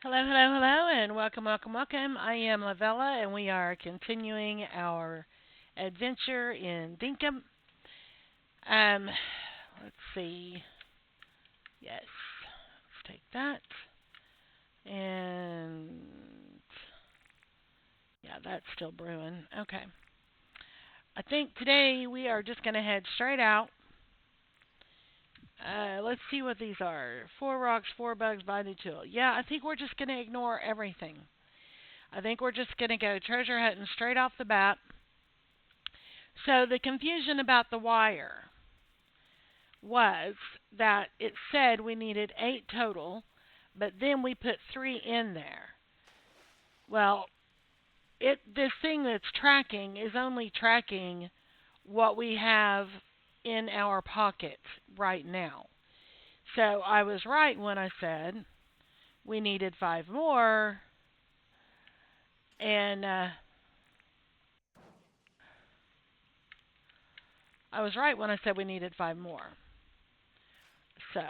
Hello, hello, hello, and welcome, welcome, welcome. I am Lavella, and we are continuing our adventure in Dinkum. Um, let's see. Yes, let's take that. And yeah, that's still brewing. Okay. I think today we are just going to head straight out. Let's see what these are. 4 rocks, 4 bugs, binding tool. Yeah, I think we're just going to ignore everything. I think we're just going to go treasure hunting straight off the bat. So the confusion about the wire was that it said we needed 8 total, but then we put 3 in there. Well, this thing that's tracking is only tracking what we have in our pocket right now. So I was right when I said we needed 5 more, and I was right when I said we needed 5 more. So,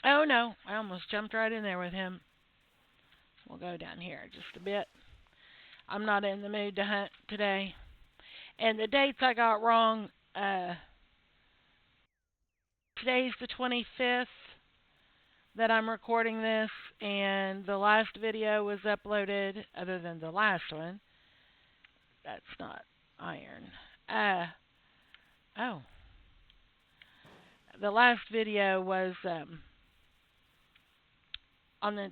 oh no, I almost jumped right in there with him. We'll go down here just a bit. I'm not in the mood to hunt today. And the dates I got wrong. Today's the 25th that I'm recording this, and the last video was uploaded, other than the last one. That's not iron. Oh. The last video was on the,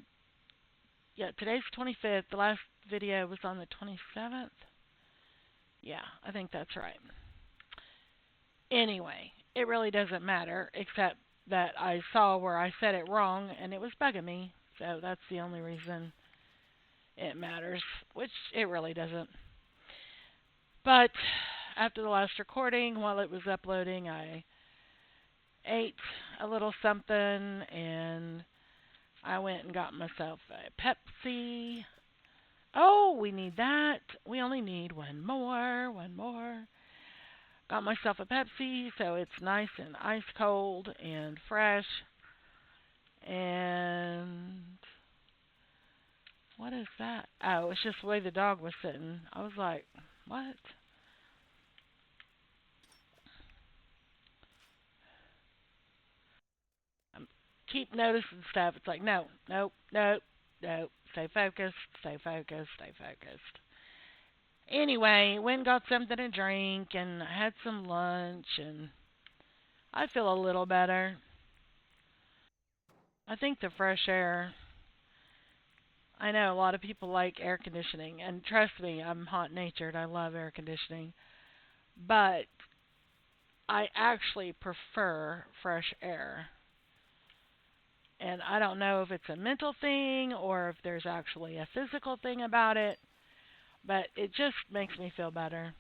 yeah, today's 25th. The last video was on the 27th. Yeah, I think that's right. Anyway, it really doesn't matter, except that I saw where I said it wrong, and it was bugging me. So that's the only reason it matters, which it really doesn't. But after the last recording, while it was uploading, I ate a little something, and I went and got myself a Pepsi. Oh, we need that. We only need one more, one more. Got myself a Pepsi, so it's nice and ice cold and fresh. And what is that? Oh, it's just the way the dog was sitting. I was like, what? I keep noticing stuff. It's like, no, nope, nope, nope. Stay focused, stay focused, stay focused. Anyway, went and got something to drink and had some lunch, and I feel a little better. I think the fresh air. I know a lot of people like air conditioning, and trust me, I'm hot natured. I love air conditioning. But I actually prefer fresh air. And I don't know if it's a mental thing or if there's actually a physical thing about it, but it just makes me feel better.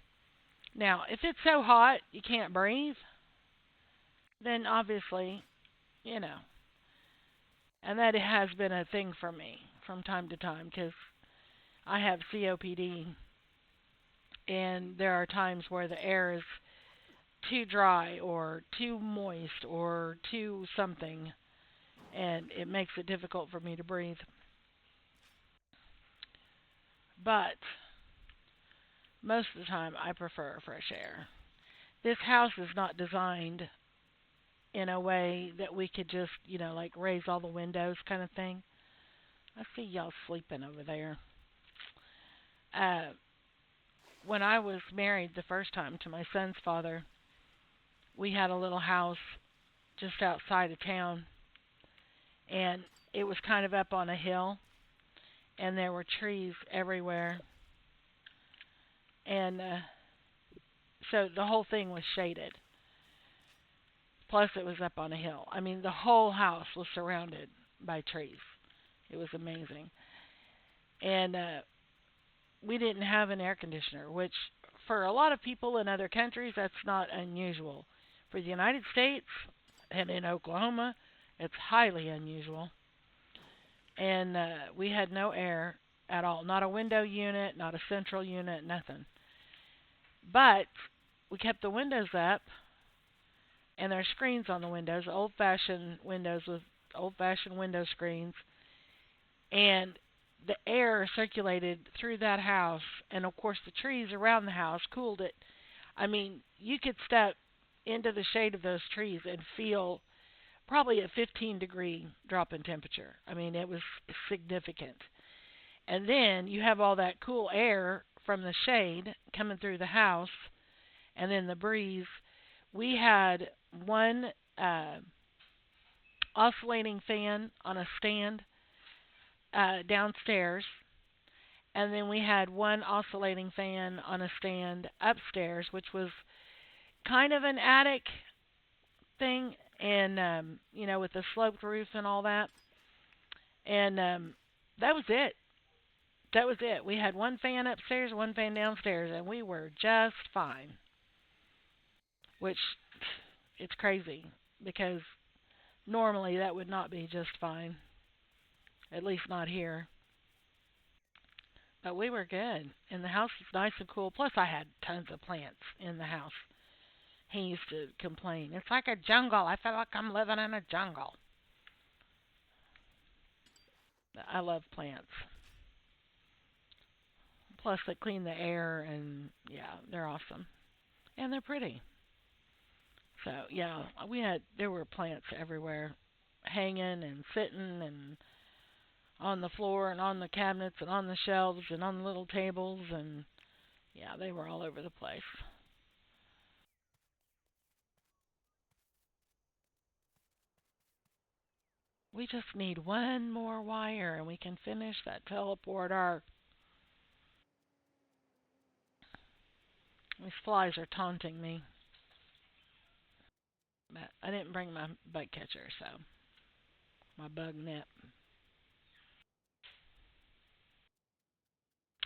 Now, if it's so hot you can't breathe, then obviously, you know, and that has been a thing for me from time to time because I have COPD, and there are times where the air is too dry or too moist or too something, and it makes it difficult for me to breathe. But most of the time, I prefer fresh air. This house is not designed in a way that we could just, like raise all the windows kind of thing. I see y'all sleeping over there. Uh, when I was married the first time to my son's father, we had a little house just outside of town, and it was kind of up on a hill, and there were trees everywhere, and so the whole thing was shaded. Plus, it was up on a hill. I mean, the whole house was surrounded by trees. It was amazing. And we didn't have an air conditioner, which for a lot of people in other countries, that's not unusual. For the United States and in Oklahoma, it's highly unusual. And we had no air at all. Not a window unit, not a central unit, nothing. But we kept the windows up, and there's screens on the windows, old-fashioned windows with old-fashioned window screens, and the air circulated through that house, and of course the trees around the house cooled it. I mean, you could step into the shade of those trees and feel probably a 15-degree drop in temperature. I mean, it was significant. And then you have all that cool air from the shade coming through the house, and then the breeze. We had one uh, oscillating fan on a stand downstairs, and then we had one oscillating fan on a stand upstairs, which was kind of an attic thing, and with the sloped roof and all that. And that was it. That was it. We had one fan upstairs, one fan downstairs, and we were just fine. Which it's crazy because normally that would not be just fine. At least not here. But we were good. And the house was nice and cool. Plus I had tons of plants in the house. He used to complain. It's like a jungle. I feel like I'm living in a jungle. I love plants. Plus they clean the air and yeah, they're awesome. And they're pretty. So yeah, there were plants everywhere, hanging and sitting and on the floor and on the cabinets and on the shelves and on the little tables, and yeah, they were all over the place. We just need one more wire and we can finish that teleporter. These flies are taunting me, but I didn't bring my bug catcher, so my bug net.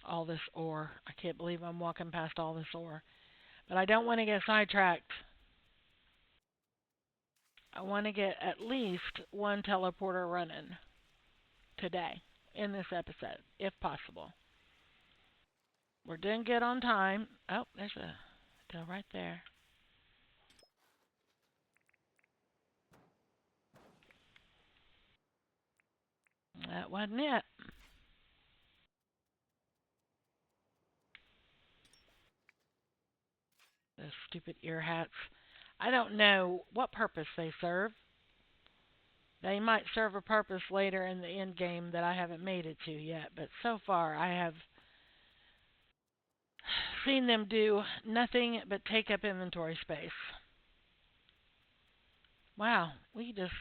All this ore. I can't believe I'm walking past all this ore. But I don't want to get sidetracked. I want to get at least one teleporter running today in this episode, if possible. We're doing good on time. Oh, there's a deal right there. That wasn't it. Those stupid ear hats. I don't know what purpose they serve. They might serve a purpose later in the end game that I haven't made it to yet, but so far I have seen them do nothing but take up inventory space. Wow, we just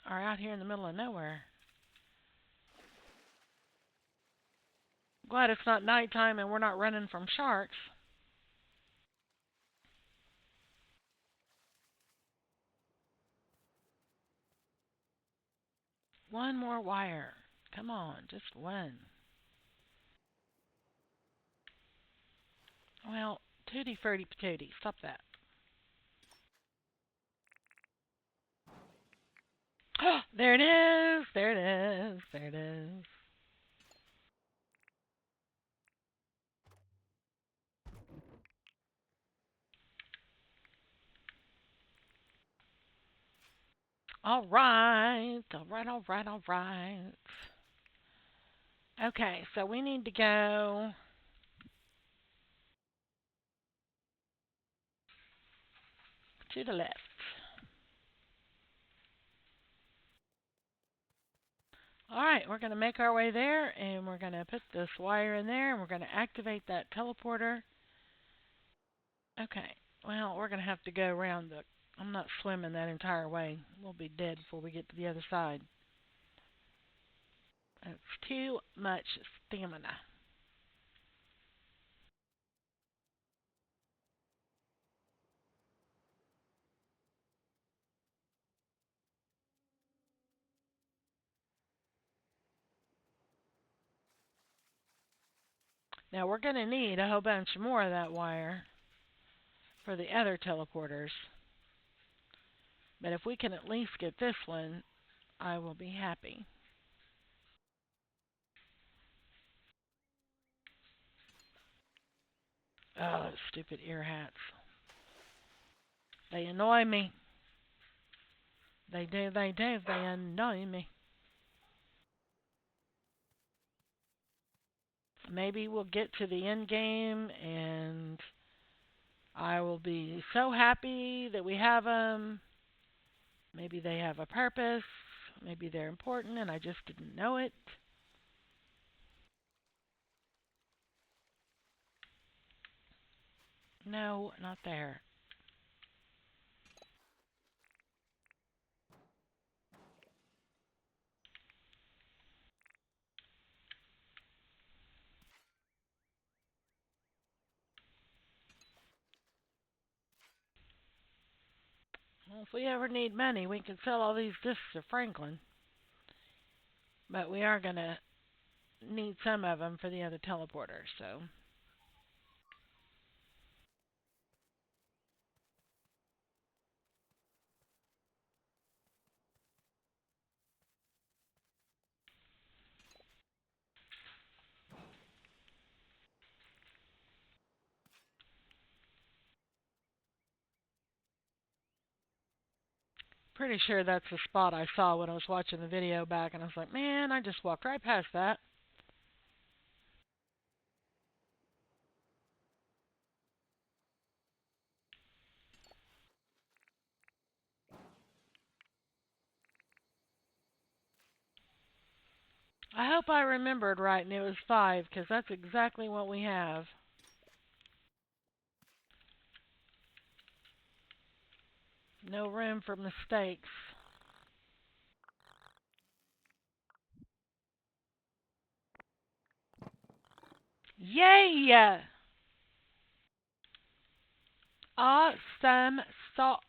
are out here in the middle of nowhere. Glad it's not nighttime and we're not running from sharks. One more wire. Come on, just one. Well, tootie fruity patootie. Stop that. There it is. There it is. There it is. All right. All right. All right. All right. Okay, so we need to go to the left. All right, we're going to make our way there, and we're going to put this wire in there, and we're going to activate that teleporter. Okay, well, we're going to have to go around the... I'm not swimming that entire way. We'll be dead before we get to the other side. It's too much stamina. Now, we're going to need a whole bunch more of that wire for the other teleporters. But if we can at least get this one, I will be happy. Oh, those stupid ear hats. They annoy me. They annoy me. Maybe we'll get to the end game and I will be so happy that we have them. Maybe they have a purpose. Maybe they're important and I just didn't know it. No, not there. Well, if we ever need money, we can sell all these discs to Franklin. But we are going to need some of them for the other teleporters, so. Pretty sure that's the spot I saw when I was watching the video back, and I was like, man, I just walked right past that. I hope I remembered right and it was 5, because that's exactly what we have. No room for mistakes. Yay! Awesome sauce.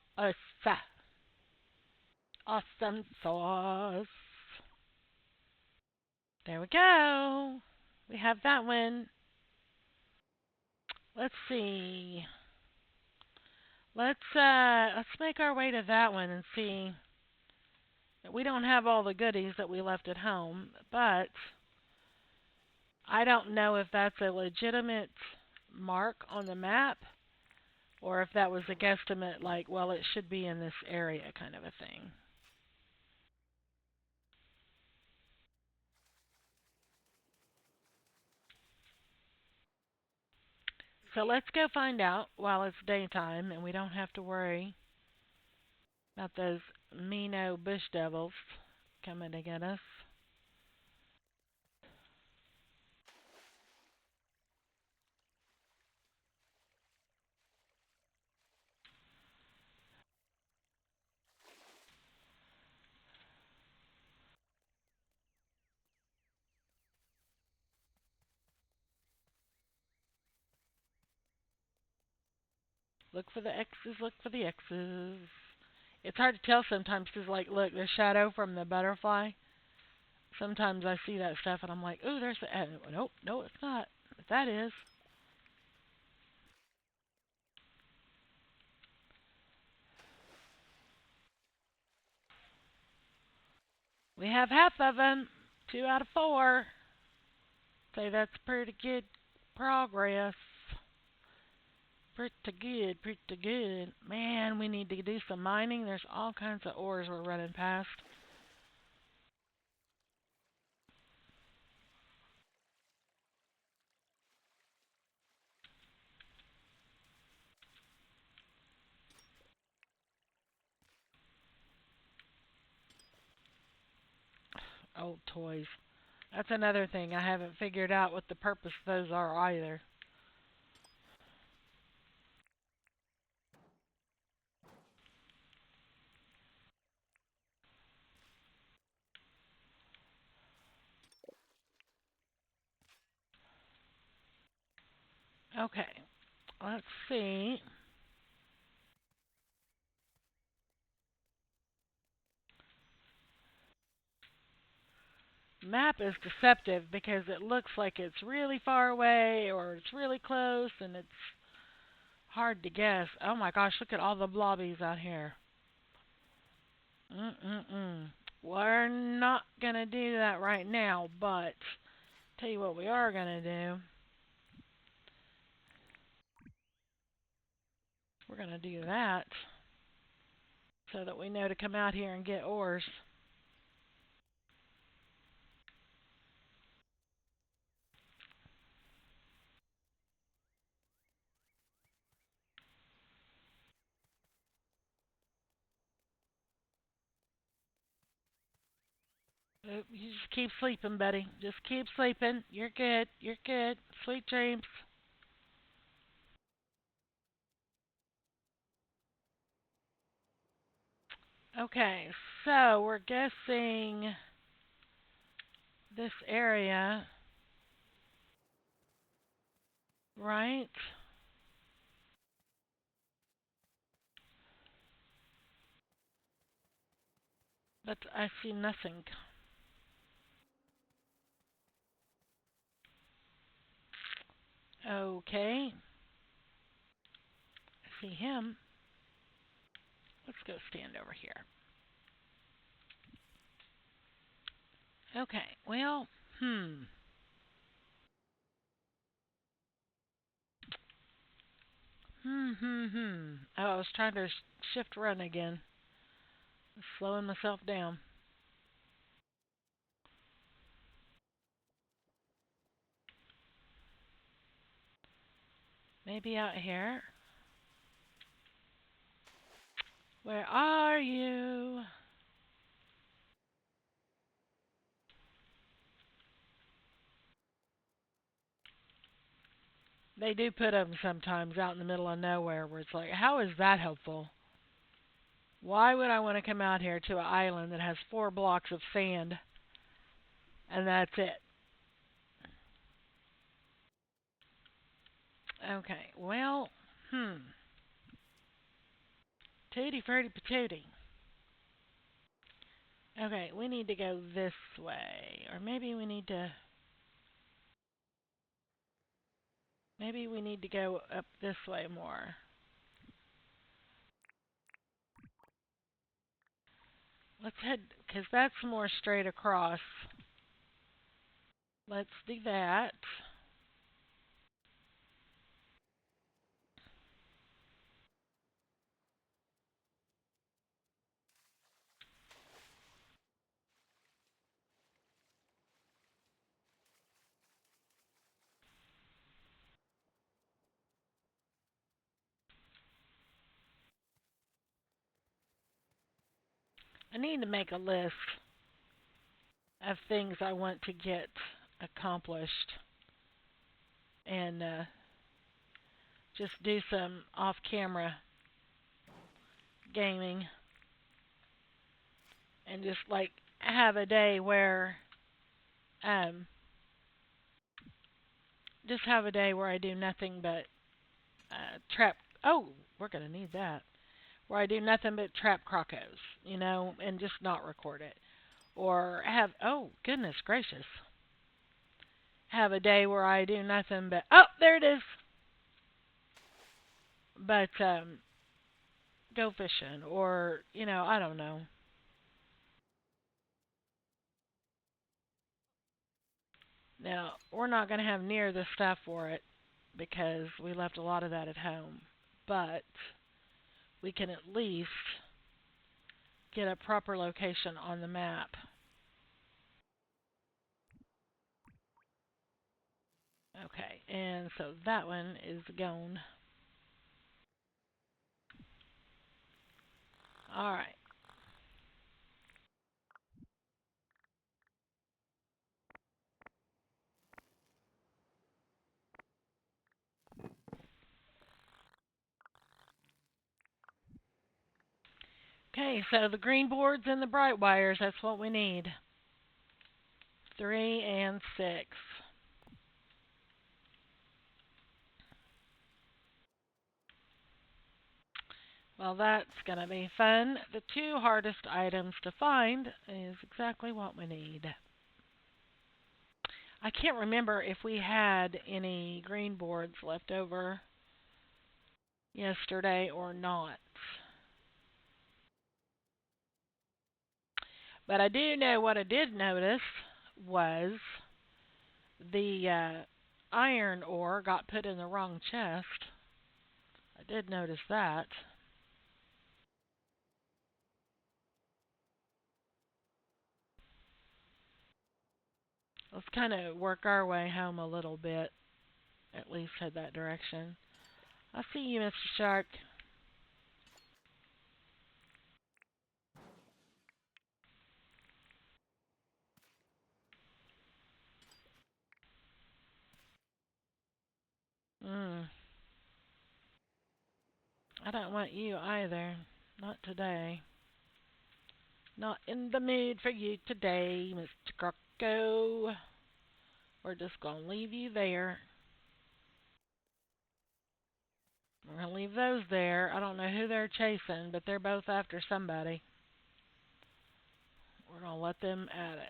Awesome sauce. There we go. We have that one. Let's see. Let's make our way to that one and see. We don't have all the goodies that we left at home, but I don't know if that's a legitimate mark on the map or if that was a guesstimate like, well, it should be in this area kind of a thing. So let's go find out while it's daytime and we don't have to worry about those meano bush devils coming to get us. Look for the X's, look for the X's. It's hard to tell sometimes because, like, look, the shadow from the butterfly. Sometimes I see that stuff and I'm like, ooh, there's the. Nope, no, it's not. But that is. We have half of them. 2 out of 4. Say that's pretty good progress. Pretty good, pretty good. Man, we need to do some mining. There's all kinds of ores we're running past. Old toys. That's another thing. I haven't figured out what the purpose of those are either. Okay, let's see. Map is deceptive because it looks like it's really far away or it's really close and it's hard to guess. Oh my gosh, look at all the blobbies out here. Mm-mm-mm. We're not going to do that right now, but tell you what we are going to do. We're going to do that. so that we know to come out here and get ores. You just keep sleeping, buddy. Just keep sleeping. You're good. You're good. Sweet dreams. Okay, so we're guessing this area, right? But I see nothing. Okay, I see him. Let's go stand over here. Okay, well, Oh, I was trying to shift run again. Slowing myself down. Maybe out here. Where are you? They do put them sometimes out in the middle of nowhere where it's like, how is that helpful? Why would I want to come out here to an island that has 4 blocks of sand and that's it? Okay, well, Tootie fruity patootie. Okay, we need to go this way. Or maybe we need to go up this way more. Let's head, because that's more straight across. Let's do that. I need to make a list of things I want to get accomplished and just do some off camera gaming and just like have a day where um I do nothing but trap. Oh, we're gonna need that. Where I do nothing but trap crocos, and just not record it. Or have, oh goodness gracious, have a day where I do nothing but, oh, there it is. But go fishing, or I don't know. Now we're not gonna have near the stuff for it because we left a lot of that at home. But we can at least get a proper location on the map. Okay, and so that one is gone. Alright. Okay, so the green boards and the bright wires, that's what we need. 3 and 6. Well, that's going to be fun. The 2 hardest items to find is exactly what we need. I can't remember if we had any green boards left over yesterday or not. But I do know what I did notice was the iron ore got put in the wrong chest. I did notice that. Let's kind of work our way home a little bit. At least head that direction. I see you, Mr. Shark. Mm, I don't want you either. Not today. Not in the mood for you today, Mr. Crocko. We're just gonna leave you there. We're gonna leave those there. I don't know who they're chasing, but they're both after somebody. We're gonna let them at it.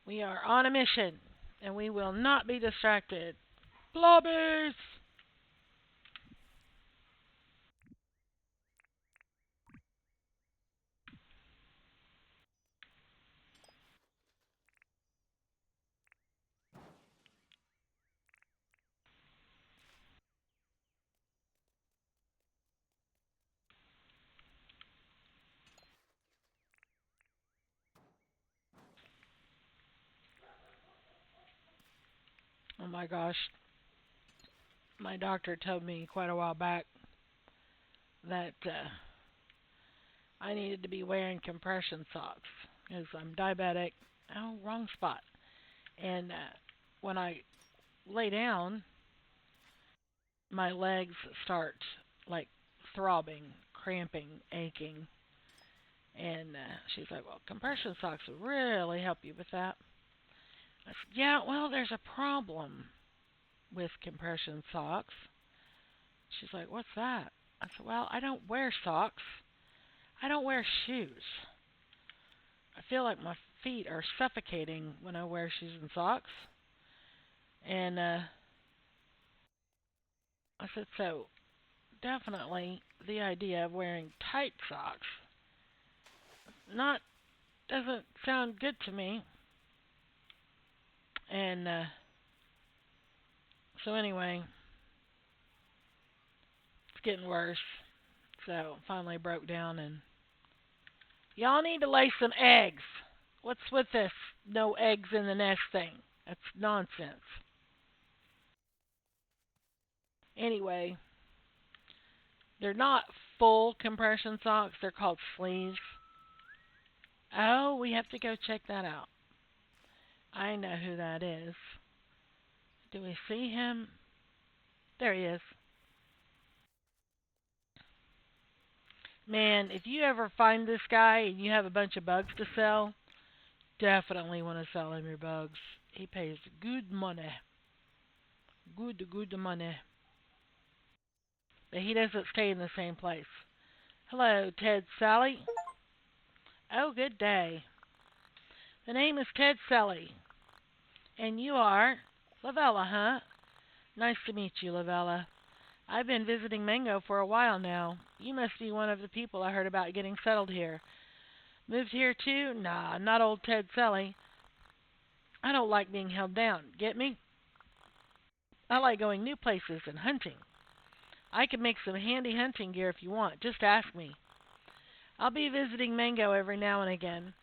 We are on a mission, and we will not be distracted. Blobbies! Oh my gosh. My doctor told me quite a while back that I needed to be wearing compression socks because I'm diabetic. Oh, wrong spot. And when I lay down, my legs start like throbbing, cramping, aching. And she's like, well, compression socks would really help you with that. I said, yeah, well, there's a problem with compression socks. She's like, what's that? I said, well, I don't wear socks. I don't wear shoes. I feel like my feet are suffocating when I wear shoes and socks. And I said, so definitely the idea of wearing tight socks not doesn't sound good to me. And so anyway, it's getting worse. So finally broke down and y'all need to lay some eggs. What's with this no eggs in the nest thing? That's nonsense. Anyway, they're not full compression socks. They're called sleeves. Oh, we have to go check that out. I know who that is. Do we see him? There he is. Man, if you ever find this guy and you have a bunch of bugs to sell, definitely want to sell him your bugs. He pays good money. Good money. But he doesn't stay in the same place. Hello, Ted Sally. Oh, good day. The name is Ted Selly. And you are Lavella, huh? Nice to meet you, Lavella. I've been visiting Mango for a while now. You must be one of the people I heard about getting settled here. Moved here too? Nah, not old Ted Selly. I don't like being held down. Get me? I like going new places and hunting. I can make some handy hunting gear if you want. Just ask me. I'll be visiting Mango every now and again.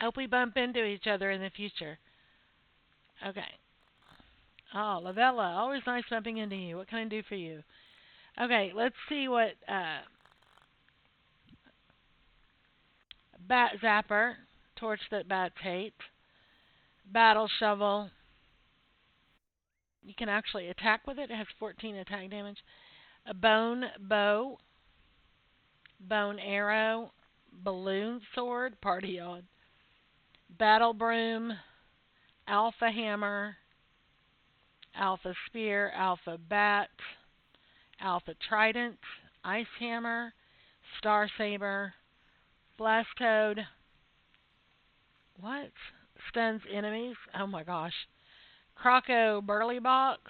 Hope we bump into each other in the future. Okay. Oh, Lavella, always nice bumping into you. What can I do for you? Okay, let's see what Bat Zapper, torch that bats hate, Battle Shovel. You can actually attack with it. It has 14 attack damage. A Bone Bow, Bone Arrow, Balloon Sword, party on. Battle Broom, Alpha Hammer, Alpha Spear, Alpha Bat, Alpha Trident, Ice Hammer, Star Saber, Blast Toad. What? Stuns enemies? Oh my gosh. Croco Burly Box,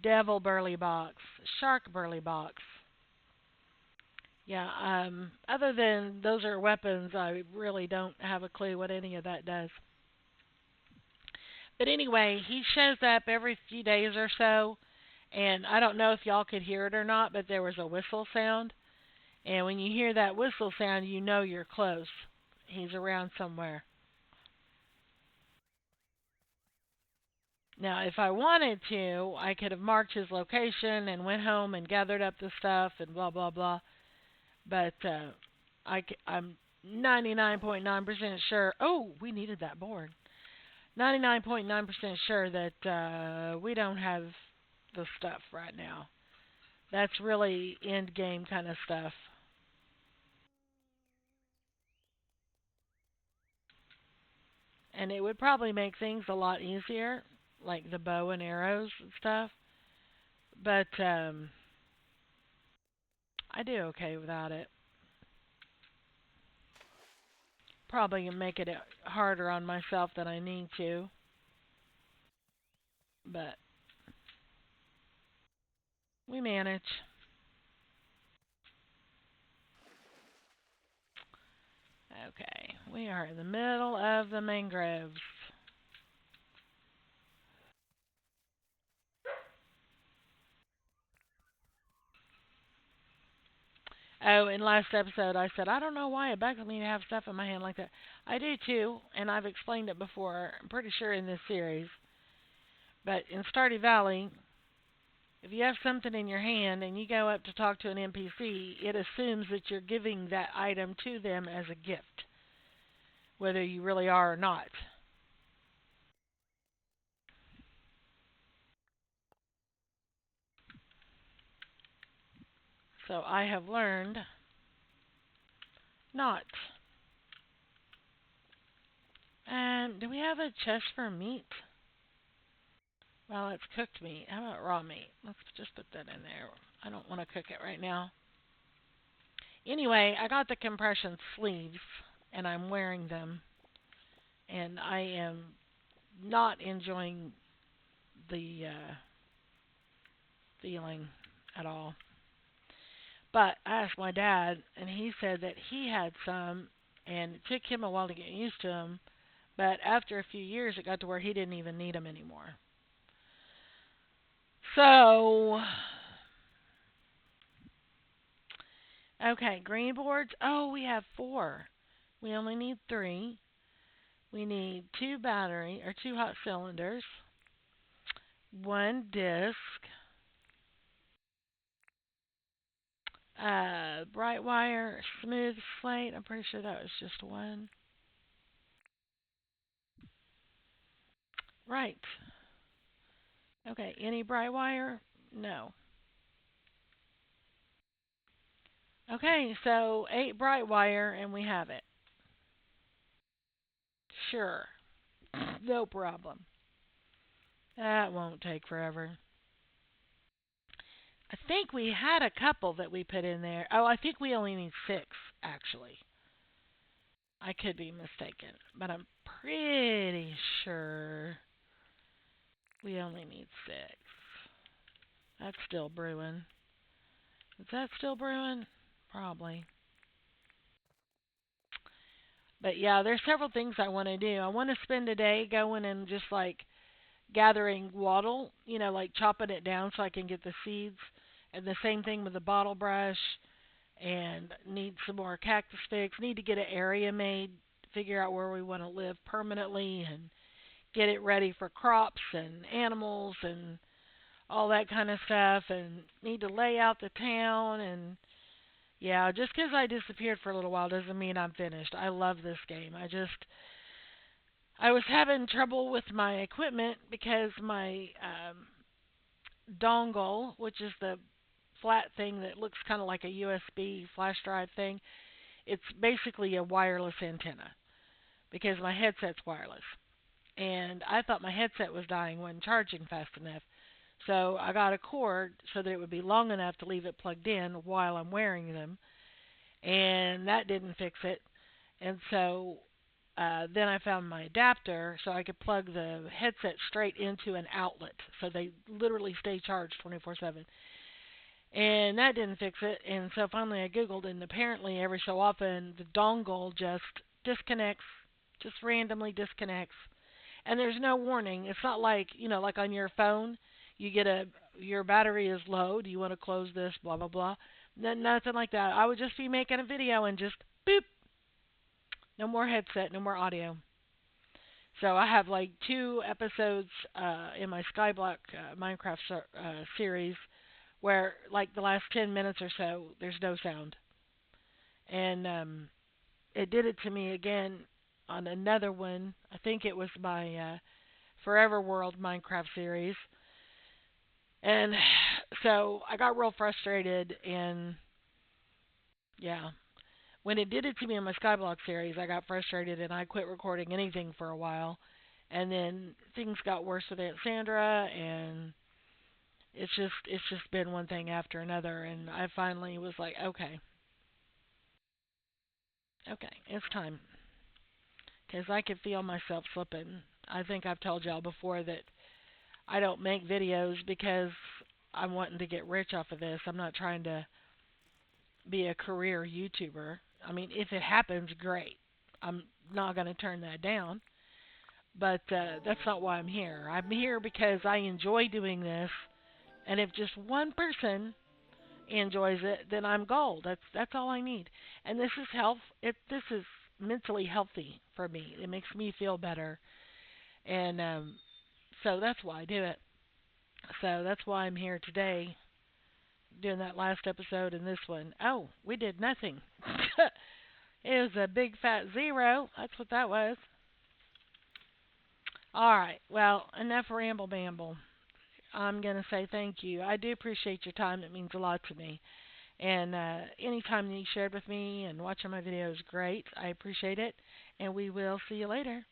Devil Burly Box, Shark Burly Box. Yeah, other than those are weapons, I really don't have a clue what any of that does. But anyway, he shows up every few days or so, and I don't know if y'all could hear it or not, but there was a whistle sound. And when you hear that whistle sound, you know you're close. He's around somewhere. Now, if I wanted to, I could have marked his location and went home and gathered up the stuff and blah blah blah. But I'm 99.9% sure. Oh, we needed that board. 99.9% sure that we don't have the stuff right now. That's really end game kind of stuff. And it would probably make things a lot easier, like the bow and arrows and stuff. But I do okay without it. Probably gonna make it harder on myself than I need to. But we manage. Okay, we are in the middle of the mangroves. Oh, in last episode I said I don't know why it bugs me to have stuff in my hand like that. I do too, and I've explained it before. I'm pretty sure in this series. But in Stardew Valley, if you have something in your hand and you go up to talk to an NPC, it assumes that you're giving that item to them as a gift, whether you really are or not. So I have learned not. And do we have a chest for meat? Well, it's cooked meat. How about raw meat? Let's just put that in there. I don't want to cook it right now. Anyway, I got the compression sleeves and I'm wearing them. And I am not enjoying the feeling at all. But I asked my dad, and he said that he had some, and it took him a while to get used to them. But after a few years, it got to where he didn't even need them anymore. So, okay, green boards. Oh, we have 4. We only need 3. We need 2 battery or 2 hot cylinders, 1 disc, bright wire, smooth slate. I'm pretty sure that was just 1. Right. Okay, any bright wire? No. Okay, so 8 bright wire and we have it. Sure. No problem. That won't take forever. I think we had a couple that we put in there. Oh, I think we only need 6, actually. I could be mistaken, but I'm pretty sure we only need 6. That's still brewing. Is that still brewing? Probably. But yeah, there's several things I want to do. I want to spend a day going and just like gathering wattle, like chopping it down so I can get the seeds. And the same thing with the bottle brush. And need some more cactus sticks. Need to get an area made, figure out where we want to live permanently, and get it ready for crops and animals and all that kind of stuff. And need to lay out the town. And yeah, just because I disappeared for a little while doesn't mean I'm finished. I love this game. I was having trouble with my equipment because my dongle, which is the flat thing that looks kind of like a USB flash drive thing, it's basically a wireless antenna because my headset's wireless. And I thought my headset was dying when charging fast enough. So I got a cord so that it would be long enough to leave it plugged in while I'm wearing them. And that didn't fix it. And so then I found my adapter so I could plug the headset straight into an outlet. So they literally stay charged 24/7. And that didn't fix it. And so finally I Googled, and apparently every so often the dongle just disconnects, just randomly disconnects. And there's no warning. It's not like, like on your phone, You get a your battery is low. Do you want to close this? Blah blah blah. Nothing like that. I would just be making a video and just boop. No more headset. No more audio. So I have like 2 episodes in my Skyblock Minecraft series where like the last 10 minutes or so there's no sound. And it did it to me again on another one. I think it was my Forever World Minecraft series. And so I got real frustrated and yeah, when it did it to me in my Skyblock series, I got frustrated and I quit recording anything for a while. And then things got worse with Aunt Sandra and it's just been one thing after another and I finally was like, okay, okay, it's time because I could feel myself slipping. I think I've told y'all before that I don't make videos because I'm wanting to get rich off of this. I'm not trying to be a career YouTuber. I mean, if it happens, great. I'm not going to turn that down. But that's not why I'm here. I'm here because I enjoy doing this, and if just one person enjoys it, then I'm gold. That's all I need. And this is health. This is mentally healthy for me. It makes me feel better, and so that's why I do it. So that's why I'm here today, doing that last episode and this one. Oh, we did nothing. It was a big fat zero. That's what that was. All right. Well, enough ramble bamble. I'm going to say thank you. I do appreciate your time. It means a lot to me. And any time that you shared with me and watching my videos, great. I appreciate it. And we will see you later.